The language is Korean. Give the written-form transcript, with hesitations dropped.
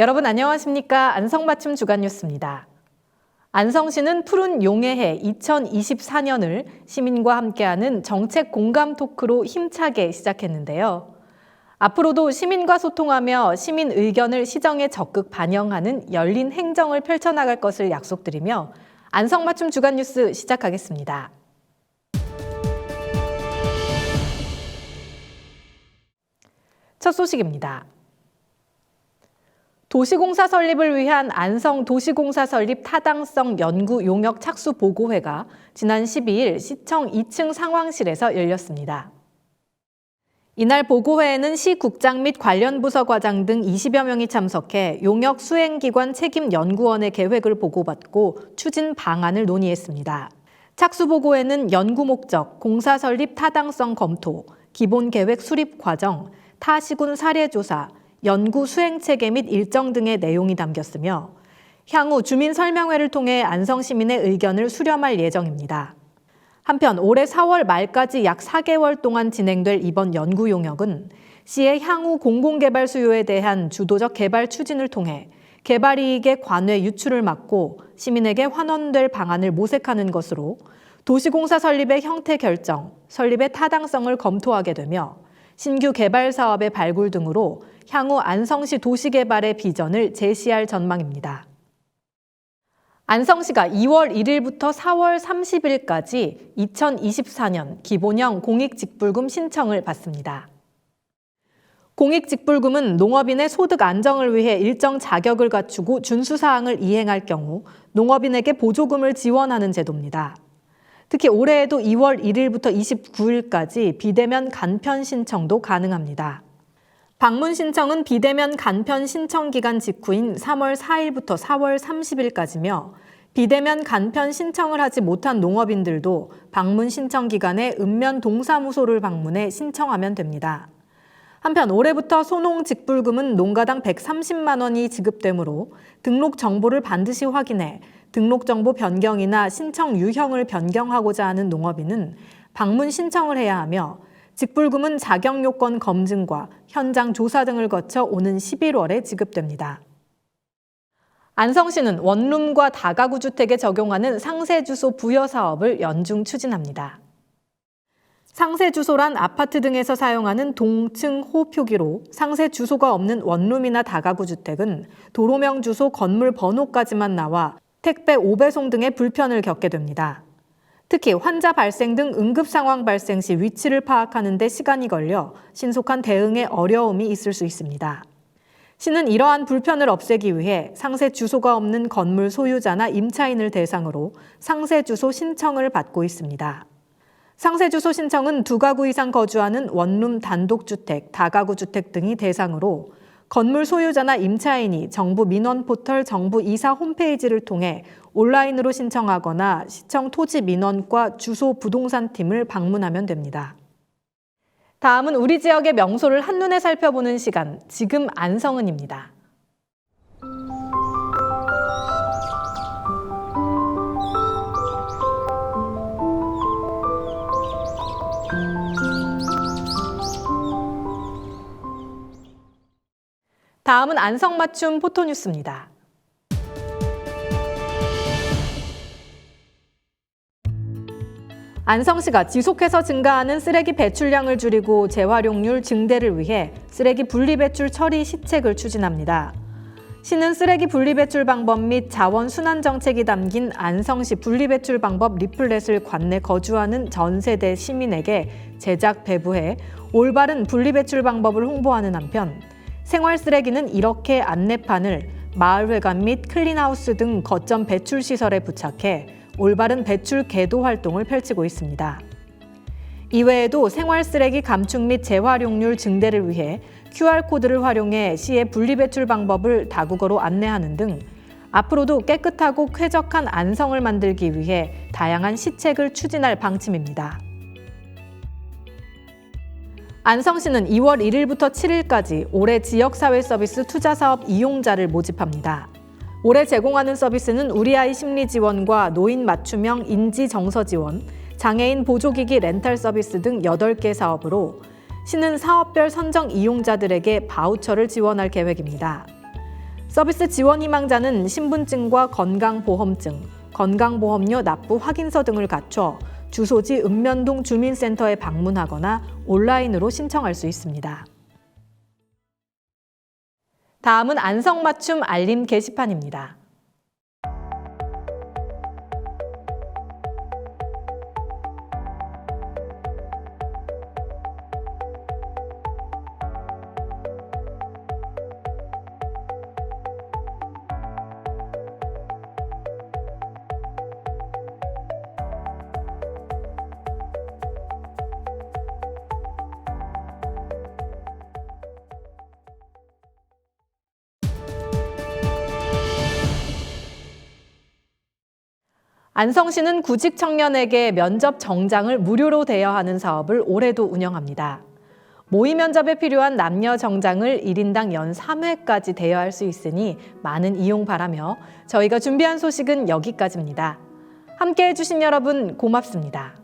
여러분 안녕하십니까? 안성맞춤 주간 뉴스입니다. 안성시는 푸른 용의 해 2024년을 시민과 함께하는 정책 공감 토크로 힘차게 시작했는데요. 앞으로도 시민과 소통하며 시민 의견을 시정에 적극 반영하는 열린 행정을 펼쳐나갈 것을 약속드리며 안성맞춤 주간 뉴스 시작하겠습니다. 첫 소식입니다. 도시공사 설립을 위한 안성 도시공사 설립 타당성 연구 용역 착수 보고회가 지난 12일 시청 2층 상황실에서 열렸습니다. 이날 보고회에는 시국장 및 관련 부서 과장 등 20여 명이 참석해 용역 수행기관 책임 연구원의 계획을 보고받고 추진 방안을 논의했습니다. 착수 보고회는 연구 목적, 공사 설립 타당성 검토, 기본 계획 수립 과정, 타시군 사례 조사, 연구 수행 체계 및 일정 등의 내용이 담겼으며 향후 주민 설명회를 통해 안성 시민의 의견을 수렴할 예정입니다. 한편 올해 4월 말까지 약 4개월 동안 진행될 이번 연구 용역은 시의 향후 공공개발 수요에 대한 주도적 개발 추진을 통해 개발 이익의 관외 유출을 막고 시민에게 환원될 방안을 모색하는 것으로 도시공사 설립의 형태 결정, 설립의 타당성을 검토하게 되며 신규 개발 사업의 발굴 등으로 향후 안성시 도시개발의 비전을 제시할 전망입니다. 안성시가 2월 1일부터 4월 30일까지 2024년 기본형 공익직불금 신청을 받습니다. 공익직불금은 농업인의 소득 안정을 위해 일정 자격을 갖추고 준수사항을 이행할 경우 농업인에게 보조금을 지원하는 제도입니다. 특히 올해에도 2월 1일부터 29일까지 비대면 간편 신청도 가능합니다. 방문 신청은 비대면 간편 신청 기간 직후인 3월 4일부터 4월 30일까지며 비대면 간편 신청을 하지 못한 농업인들도 방문 신청 기간에 읍면 동사무소를 방문해 신청하면 됩니다. 한편 올해부터 소농 직불금은 농가당 130만 원이 지급되므로 등록 정보를 반드시 확인해 등록 정보 변경이나 신청 유형을 변경하고자 하는 농업인은 방문 신청을 해야 하며 직불금은 자격 요건 검증과 현장 조사 등을 거쳐 오는 11월에 지급됩니다. 안성시는 원룸과 다가구 주택에 적용하는 상세 주소 부여 사업을 연중 추진합니다. 상세 주소란 아파트 등에서 사용하는 동층 호 표기로 상세 주소가 없는 원룸이나 다가구 주택은 도로명 주소 건물 번호까지만 나와 택배 5배송 등의 불편을 겪게 됩니다. 특히 환자 발생 등 응급 상황 발생 시 위치를 파악하는 데 시간이 걸려 신속한 대응에 어려움이 있을 수 있습니다. 시는 이러한 불편을 없애기 위해 상세 주소가 없는 건물 소유자나 임차인을 대상으로 상세 주소 신청을 받고 있습니다. 상세 주소 신청은 2가구 이상 거주하는 원룸 단독주택, 다가구 주택 등이 대상으로 건물 소유자나 임차인이 정부 민원 포털 정부 이사 홈페이지를 통해 온라인으로 신청하거나 시청 토지 민원과 주소 부동산 팀을 방문하면 됩니다. 다음은 우리 지역의 명소를 한눈에 살펴보는 시간, 지금 안성은입니다. 다음은 안성맞춤 포토뉴스입니다. 안성시가 지속해서 증가하는 쓰레기 배출량을 줄이고 재활용률 증대를 위해 쓰레기 분리배출 처리 시책을 추진합니다. 시는 쓰레기 분리배출 방법 및 자원 순환 정책이 담긴 안성시 분리배출 방법 리플렛을 관내 거주하는 전 세대 시민에게 제작 배부해 올바른 분리배출 방법을 홍보하는 한편 생활 쓰레기는 이렇게 안내판을 마을회관 및 클린하우스 등 거점 배출 시설에 부착해 올바른 배출 계도 활동을 펼치고 있습니다. 이외에도 생활 쓰레기 감축 및 재활용률 증대를 위해 QR코드를 활용해 시의 분리배출 방법을 다국어로 안내하는 등 앞으로도 깨끗하고 쾌적한 안성을 만들기 위해 다양한 시책을 추진할 방침입니다. 안성시는 2월 1일부터 7일까지 올해 지역사회 서비스 투자사업 이용자를 모집합니다. 올해 제공하는 서비스는 우리아이 심리지원과 노인 맞춤형 인지정서 지원, 장애인 보조기기 렌탈 서비스 등 8개 사업으로 시는 사업별 선정 이용자들에게 바우처를 지원할 계획입니다. 서비스 지원 희망자는 신분증과 건강보험증, 건강보험료 납부 확인서 등을 갖춰 주소지 읍면동 주민센터에 방문하거나 온라인으로 신청할 수 있습니다. 다음은 안성맞춤 알림 게시판입니다. 안성시는 구직 청년에게 면접 정장을 무료로 대여하는 사업을 올해도 운영합니다. 모의 면접에 필요한 남녀 정장을 1인당 연 3회까지 대여할 수 있으니 많은 이용 바라며 저희가 준비한 소식은 여기까지입니다. 함께해 주신 여러분 고맙습니다.